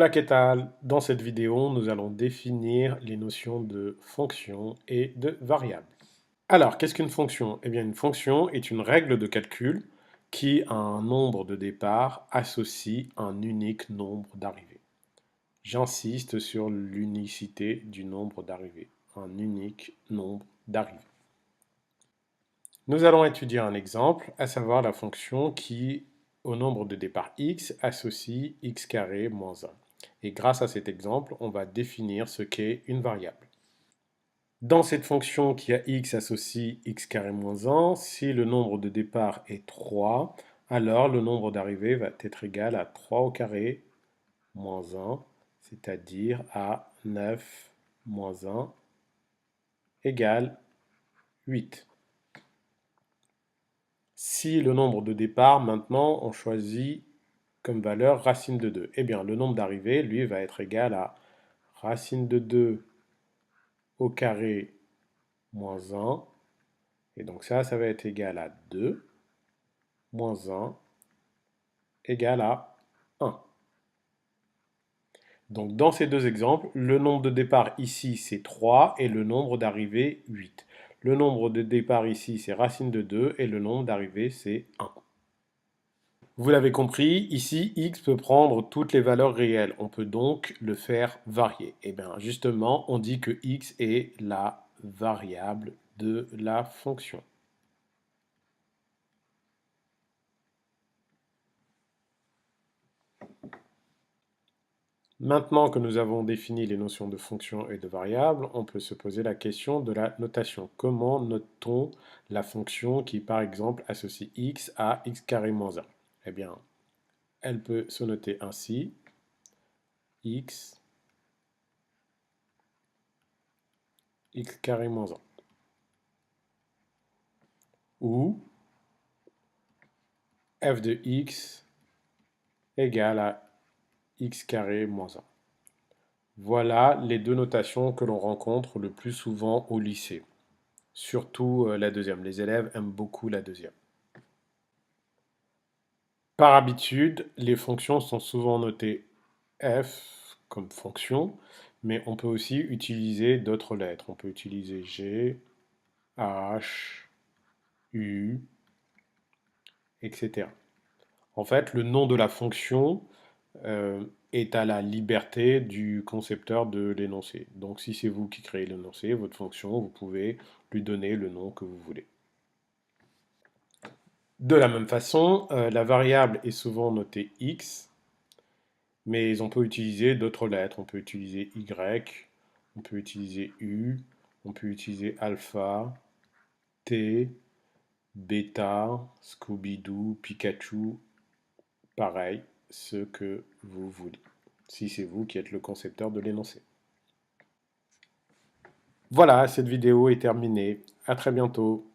Hola, ¿qué tal? Dans cette vidéo, nous allons définir les notions de fonction et de variable. Alors, qu'est-ce qu'une fonction? Eh bien, une fonction est une règle de calcul qui, à un nombre de départ, associe un unique nombre d'arrivées. J'insiste sur l'unicité du nombre d'arrivées. Un unique nombre d'arrivées. Nous allons étudier un exemple, à savoir la fonction qui, au nombre de départ x, associe x carré moins 1. Et grâce à cet exemple, on va définir ce qu'est une variable. Dans cette fonction qui a x associe x carré moins 1, si le nombre de départ est 3, alors le nombre d'arrivées va être égal à 3 au carré moins 1, c'est-à-dire à 9 moins 1 égale 8. Si le nombre de départ, maintenant, on choisit comme valeur racine de 2, eh bien, le nombre d'arrivées, lui, va être égal à racine de 2 au carré moins 1. Et donc ça va être égal à 2 moins 1 égale à 1. Donc dans ces deux exemples, le nombre de départ ici, c'est 3 et le nombre d'arrivées, 8. Le nombre de départ ici, c'est racine de 2 et le nombre d'arrivées, c'est 1. Vous l'avez compris, ici, x peut prendre toutes les valeurs réelles. On peut donc le faire varier. Et bien justement, on dit que x est la variable de la fonction. Maintenant que nous avons défini les notions de fonction et de variable, on peut se poser la question de la notation. Comment note-t-on la fonction qui, par exemple, associe x à x carré moins 1? Eh bien, elle peut se noter ainsi, x carré moins 1. Ou f de x égale à x carré moins 1. Voilà les deux notations que l'on rencontre le plus souvent au lycée. Surtout la deuxième. Les élèves aiment beaucoup la deuxième. Par habitude, les fonctions sont souvent notées f comme fonction, mais on peut aussi utiliser d'autres lettres. On peut utiliser g, h, u, etc. En fait, le nom de la fonction est à la liberté du concepteur de l'énoncé. Donc si c'est vous qui créez l'énoncé, votre fonction, vous pouvez lui donner le nom que vous voulez. De la même façon, la variable est souvent notée x, mais on peut utiliser d'autres lettres. On peut utiliser y, on peut utiliser u, on peut utiliser alpha, t, bêta, Scooby-Doo, Pikachu, pareil, ce que vous voulez, si c'est vous qui êtes le concepteur de l'énoncé. Voilà, cette vidéo est terminée. À très bientôt.